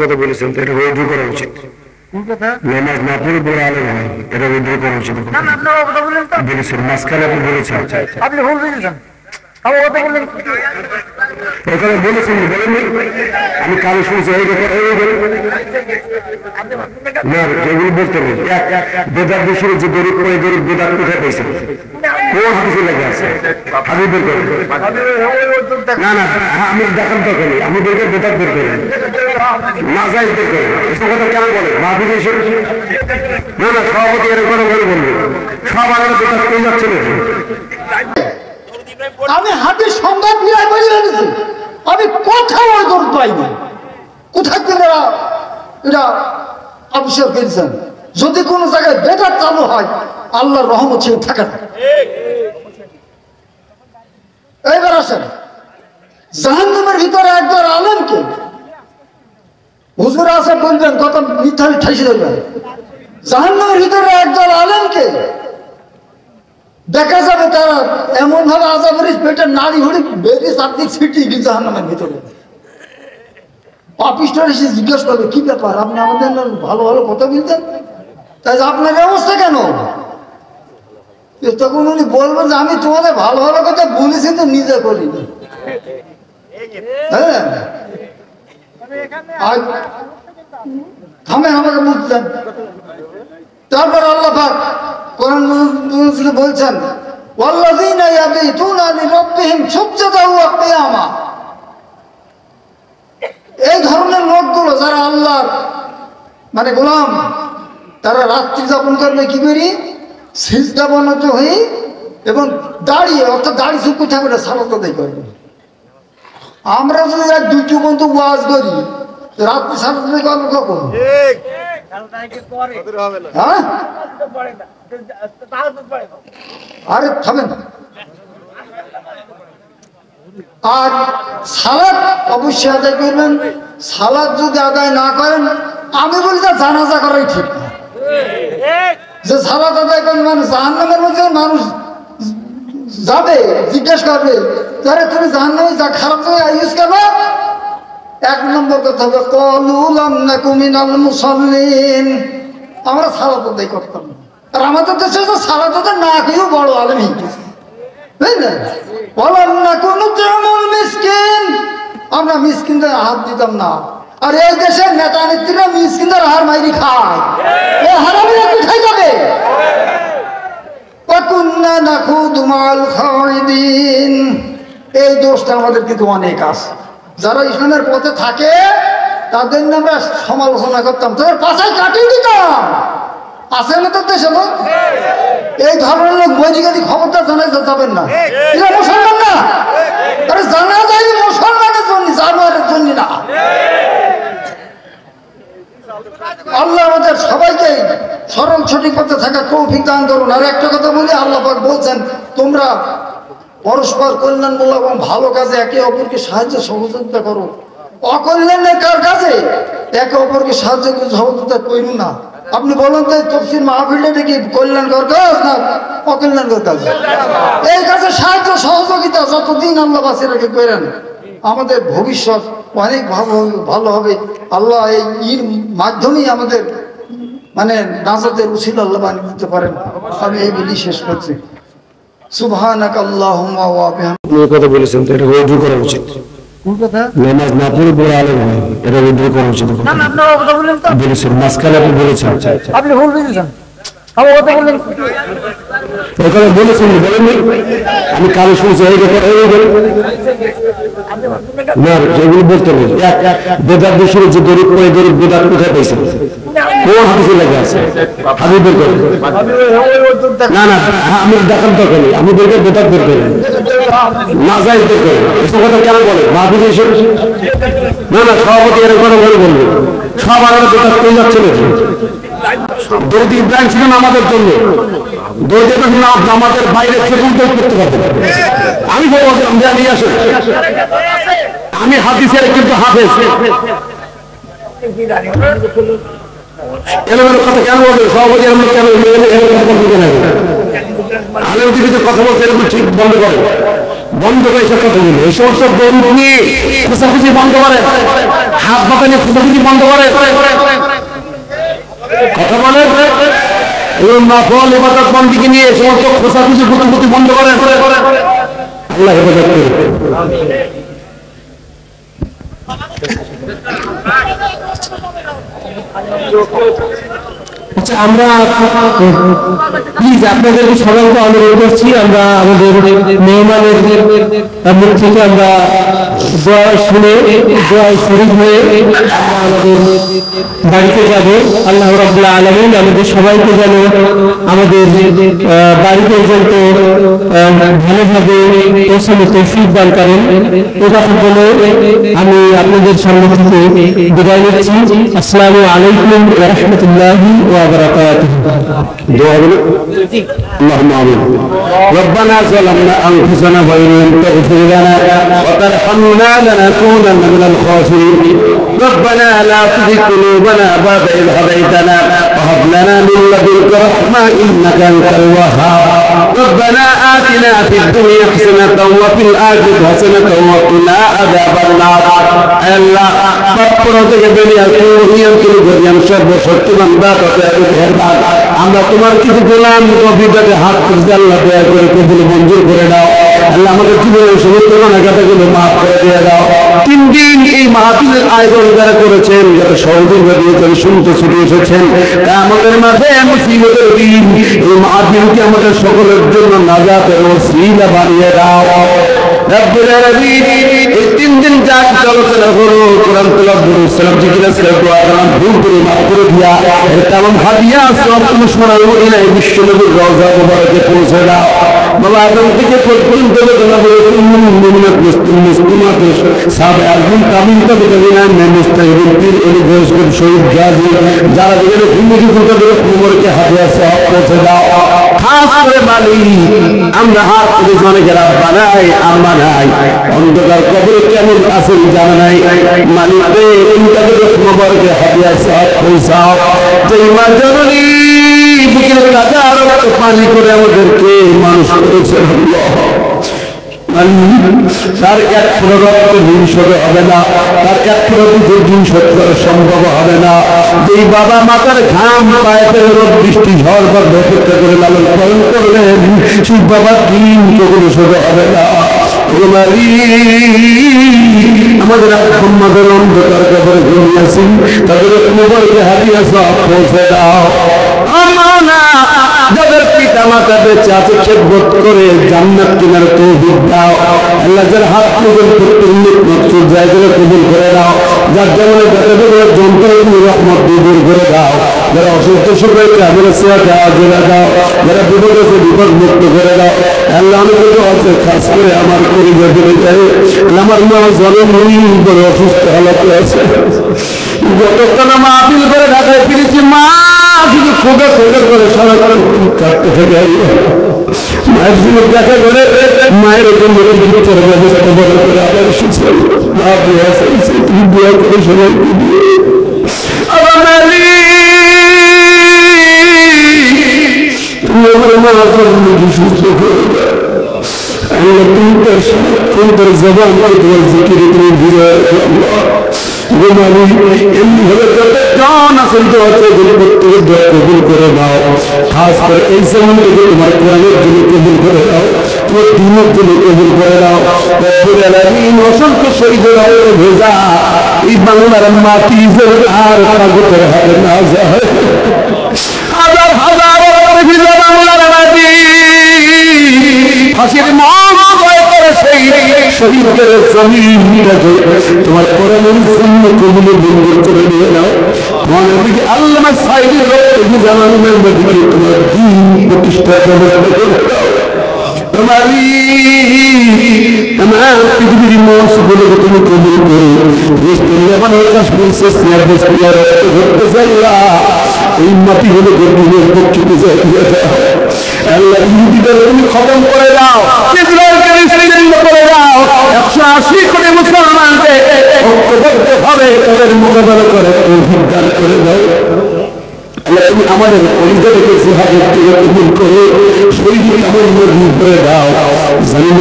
কথা বলেছেন তো এটা উইথড্র করা উচিত। নামাজ না পড়ে বড় আলেম হয়, এটা উইথড্র করা উচিত বলেছেন। মাঝখানে আপনি বলেছেন, আপনি ভুল বলেছেন, এখানে বলেছেন বলেননি, আমি কারো শুনছি এই ব্যাপার না, এগুলো বলতে নেই। বেদার বিষয়ে যে গরিব করে গরিব বেদার কোথায় পেয়েছে, কোন হাদিসে লেখা আছে? হাদিস বের করে না না, আমি দেখান তো করি, আমি বের করে বেদার বের করি না, যাই বের করে এসব কথা কেন বলে মাহবুব এসে না না, সভাপতি এর করে বলে বলবে সব আগে বেদার পেয়ে যাচ্ছে না। আমি হাতের সংবাদ নিয়ে বলে এনেছি, আমি কোথাও ওই দৌড় পাইনি। কোথায় থেকে এরা আবিষ্কার করেছেন? যদি কোনো জায়গায় বেদাত চালু হয় আল্লাহর রহমত ছিল থাকে না। এইবার আসেন, জাহান্নামের ভিতরে একবার আলেমকে হুজুর আসে বলবেন, কত মিথ্যালি ঠাইসে দেবেন। জাহান্নামের ভিতরে একদল আলেমকে দেখা যাবে তারা এমন ভাবে আযাবের পেটের নাড়ি ভুড়ি বেরিয়ে চারদিক ছিটিয়ে গিয়ে জাহান্নামের ভিতরে। পাপিষ্ঠরা এসে জিজ্ঞেস করবে, কি ব্যাপার আপনি আমাদের ভালো ভালো কথা বলতেন, তাই আপনার অবস্থা কেন? তখন উনি বলবেন যে আমি তোমাদের ভালো ভালো কথা বলেছি তো নিজে করিনি। হ্যাঁ থামে আমাকে বুঝতেন। তারপর আল্লাহ পাক কোরআন বলছেন, ওয়াল্লাযীনা ইয়াবিতুনা লিরাব্বিহিম সুজদান ওয়া কিয়ামা। এই ধরনের লোকগুলো যারা আল্লাহর মানে গোলাম, তারা রাত্রি যাপন করবে কি করি? সিজদাবনত হয়ে এবং দাঁড়িয়ে, অর্থাৎ দাড়ি চুপ করে থাকবে না, সালাত আদায় করবে। আমরা যদি এক দুটো পর্যন্ত ওয়াজ করি, রাত্রি সালাত আদায় করবো কখন? হ্যাঁ আরে থামেন। আর সালাত অবশ্যই আদায় করবেন। সালাত যদি আদায় না করেন, আমি বলি তা জানাজা করাই ঠিক না। যে সালাত আদায় করেন মানে জাহান্নামের মধ্যে মানুষ যাবে, জিজ্ঞেস করবে তাহলে তুমি জাহান্নামে যা খারাপ করে আইস কেন? এক নম্বর কথা হবে ক্বালু লাম নাকু মিনাল মুসাল্লিন, আমরা সালাত আদায় করতাম না। আর আমাদের দেশে তো সালাত আদায় না করেও বড় আলেম হয়ে গেছে, তাই না? ওয়ালাম নাকু নুত'ইমুল মিসকিন, আমরা মিসকিনদের হাত দিতাম না। আর এই দেশের নেতা নেত্রীরা মিসকিনদের হার মাইরি খায়, ও হারামিরা কোথায় যাবে? ওয়া কুন্না নাখুদু মা'আল খাইদিন, এই দোষটা আমাদের কিন্তু অনেক আছে। যারা ইসলামের পথে থাকে তাদের নিয়ে আমরা সমালোচনা করতাম, তাদের পাশায় কাটিয়ে দিতাম। আছে না তো দেশে লোক, এই ধরনের লোক বৈদিকাদি খবরটা জানাই যাবেন না। এরা মুসলমান না, আরে জানা যায় মুসলমানের জন্য, জানোয়ারের জন্য না। আল্লাহ আমাদের সবাইকে সরল সঠিক পথে থাকার তৌফিক দান করুন। আর একটা কথা বলি, আল্লাহ পাক বলছেন তোমরা পরস্পর কল্যাণমূলক এবং ভালো কাজে একে অপরকে সাহায্য সহযোগিতা করো। অকল্যাণের কার কাজে একে অপরকে সাহায্য সহযোগিতা করুন না। আপনি বলেন তো তফসির মাহফিলটা কি কল্যাণকর কাজ না অকল্যাণকর কাজ? এই কাজে সাহায্য সহযোগিতা যতদিন আল্লাহ বাঁচে রেখে করেন, আমাদের ভবিষ্যৎ অনেক ভালো হবে। আল্লাহ এই ঈদ মাধ্যমেই আমাদের মানে নাজাতের উসিলা আল্লাহ বানিয়ে দিতে পারেন। আমি এই বলি শেষ করছি। সুবহানাকাল্লাহুম্মা ওয়া বিহামদিকা। এই কথা বলেছেন তো এটা উইথড্র করা উচিত। কোন কথা? নামাজ না পড়ে বড় আলেম হয়, এটা উইথড্র করা উচিত। না না, আপনি কথা বলেন তো বলেছেন, মাঝখানে আপনি বলেছেন, আপনি ভুল বলেছেন, আমার কথা বলেন। এখানে বলেছেন বলেননি, আমি কারো শুনছি এই ব্যাপার না, এগুলো বলতে নেই। বেদার বিষয়ে যে গরিব করে গরিব বেদার কোথায় পেয়েছে, কোন হাদিসে লেখা আছে? হাদিস বের করে না না, আমি দেখান তো করি, আমি বের করে বেদার বের করি না, যাই বের করে এসব কথা কেন বলে মাহবুব এসে না না, সভাপতি এর করে বলে বলবে সব আগে বেদার পেয়ে যাচ্ছে না। দৌদি ইব্রাহিম ছিলেন আমাদের জন্য, দৌদি ইব্রাহিম আমাদের বাইরে সেগুলো করতে পারবেন। আমি নিয়ে আসেন, আমি হাদিসের কিন্তু হাফেজ। এলোমেলো কথা কেন বলবেন সভাপতি? কেন আলেম টিভিতে কথা বলতে এরকম ঠিক বন্ধ করে, বন্ধ করে এসব কথা বলি। এই সমস্ত গরু নিয়ে খোঁচাখুচি বন্ধ করে, হাত বাতা নিয়ে খোঁচাখুচি বন্ধ করে, কথা বলে এবং নফল ইবাদত বন্দেগী নিয়ে সমস্ত খোঁচাখুচি গুতুগুতি বন্ধ করে। আল্লাহ হেফাজত করে। আচ্ছা, আমরা প্লিজ আপনাদেরকে সবাইকে অনুরোধ করছি, আমরা আমাদের মেহমানের মুখ থেকে আমরা দোয়া শুনে, দোয়া শরীর হয়ে আমরা আমাদের বাড়িতে যাব। আল্লাহ রাব্বুল আলামিন আমাদের সবাইকে যেন আমাদের বাড়িতে পর্যন্ত ভালোভাবে পৌঁছানো তৌফিক দান করেন। এ কথা বলে আমি আপনাদের সামনে থেকে বিদায় নিচ্ছি। আসসালামু আলাইকুম ওয়া রাহমাতুল্লাহি ওয়া বারাকাতুহু। দোয়া বলে اللهم آمين. ربنا ظلمنا أنفسنا وإن لم تغفر لنا وترحمنا لنكونن من الخاسرين. ربنا لا تزغ قلوبنا بعد إذ هديتنا وهب لنا من لدنك رحمة إنك أنت الوهاب. ربنا آتنا في الدنيا حسنة وفي الآخرة حسنة وقنا عذاب النار. الله পাপড় থেকে বেরিয়ে নিয়ন্ত্রণ করিয়াম সর্বশক্তিমান দাতাতে মেহেরবান। আমরা তোমার কিছু গোলাম কবিতাকে হাত তুলতে আল্লাহ দয়া করে কবুল মঞ্জুর করে দাও। আল্লাহ আমাদের জীবনের সমস্ত গুনাহগুলো মাফ করে দিয়ে দাও। 3 দিন এই মাহফিলের আয়োজন যারা করেছেন, যারা সহযোগিতা করে শুনতে ছুটে এসেছেন, তা আমাদের মাঝে মুসিবতের দিন এই মাহফিলকে আমাদের সকলের জন্য নাজাতের ওসিলা বানিয়ে দাও। রব্বুল আলামিন এই 3 দিন যা আলোচনা করো, কোরআন তেলাওয়াত করো, সালাম জিকির আজকার দোয়া কালাম ভুল করে মাফ করে দিয়া এর তামাম হাদিয়া সব তুমি শোনাও ইলাই বিশ্ব নবীর রওজা মুবারকে পৌঁছে দাও। বাবা আদম থেকে পর্যন্ত তোমরা বলেছো মুমিনাত মুসলিমাত সাহাবা আজম কামিল তবে না মুস্তাহিদিন পীর এলি গোসগর শহীদ গাজী যারা যেখানে জিন্দেগি তাদের মুবারকে হাদিয়া সব পৌঁছে দাও। খাস করে মালিক আমরা হাত তুলে জনকে রাব্বানা আম্মা নাই অন্ধকার কবরে কেমন আছেন জানা নাই। মালিক রে তাদের মুবারকে হাদিয়া সব পৌঁছাও। যেই মা জননী বুকের কাঁচা রক্ত পানি করে আমাদেরকে মানুষ করেছেন, তার এক ফোঁটা রক্ত ঋণ শোধ হবে না, তার এক ফোঁটা দুধের ঋণ শোধ করা সম্ভব হবে না। যেই বাবা মাতার ঘাম পায়ে রোদ বৃষ্টি ঝড় বা অপেক্ষা করে লালন পালন করলেন, সেই বাবার ঋণ কখনো শোধ হবে না। আমাদের আমাদের অন্ধকার কবরে ঘুমিয়েছি, তাদের মোবাইলে হাদিয়া সব পৌঁছে দাও। যাদের পিতা মাতা বেঁচে আছে খেদমত করে জান্নাত কেনার তৌফিক দাও। আল্লাহ যার হাত পূজন করতে মকসুদ জায়গায় কবুল করে দাও। যার যেমন যন্ত্র রহমত দূর করে দাও। যারা অসুস্থ সবাইকে আমাদের সেবাকে আজরা দাও। যারা বিপদ আছে বিপদ মুক্ত করে দাও। আল্লাহ আমি কিন্তু আছে খাস করে আমার পরিবার ফিরে যাই। আমার মা জনম বড় অসুস্থ হালাতে আছে। যতক্ষণ মাহফিল করে ঢাকায় ফিরেছি মা শুধু খোঁজা খোঁজা করে সারা কাটতে থেকে মায়ের সঙ্গে দেখা করে মায়ের জন্য চিকিৎসার ব্যবস্থা বড় করে আবার সুস্থ তুমি দোয়া করে সবাইকে দিয়ে তুমি আমার মার সুস্থ করে তুমি তোর জবান তোমার জিকিরে তুমি ঘুরে এমনি ভাবে যতজন আছেন তো আছে প্রত্যেকের দোয়া কবুল করে দাও। খাস করে এই সময়টাকে তোমার কোরআনের জন্য কবুল করে দাও, তোমার দিনের জন্য কবুল করে দাও। রব্বুল আলামিন অসংখ্য শহীদের ভেজা এই বাংলার মাটি আর কাগজের হাতে না যায়। হাজার হাজার বাংলার মাটি ফাঁসির মত করে সেই শহীদের জমিনটাকে তোমার কোরআনের জন্য কবুল মঞ্জুর করে নিয়ে নাও। মনে দিকে আল্লামা সাইদের রক্ত জানানোর দিকে তোমার দিন প্রতিষ্ঠার ব্যবস্থা করে দাও। আমার পৃথিবীর মৌসুমগুলোকে তুমি কবুল করে রক্ত ধরতে চাইলা এই মাটিগুলো গর্বিনের পক্ষে যায় আল্লাহ ইহুদিদের তুমি খতম করে দাও, ইসরায়েলকে নিশ্চিহ্ন করে দাও। 180 কোটি মুসলমানকে ঐক্যবদ্ধভাবে তাদের মোকাবেলা করে তৌফিক দান করে দাও। আল্লাহ তুমি আমাদের অন্তরকে জিহাদের থেকে কবুল করে শহীদ আমল করে দাও জানি